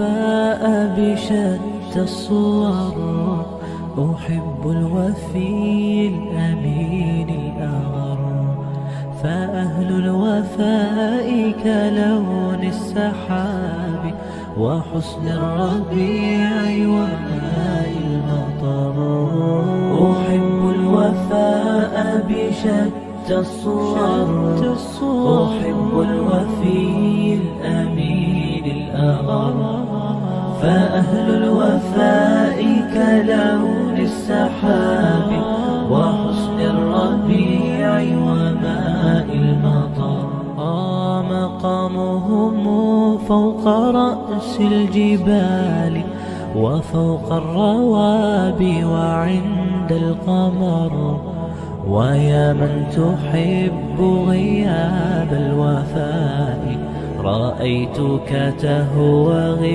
الوفاء بشتى الصور، أحب الوفي الأمين الأغر. فأهل الوفاء كلون السحاب وحسن الربيع وماء المطر. أحب الوفاء بشتى الصور، أحب الوفي الأمين الأغر. فأهل الوفاء كلون السحاب وحسن الربيع وماء المطر. مقامهم فوق رأس الجبال وفوق الروابي وعند القمر. ويا من تحب غياب الوفاء، رأيتك تهوى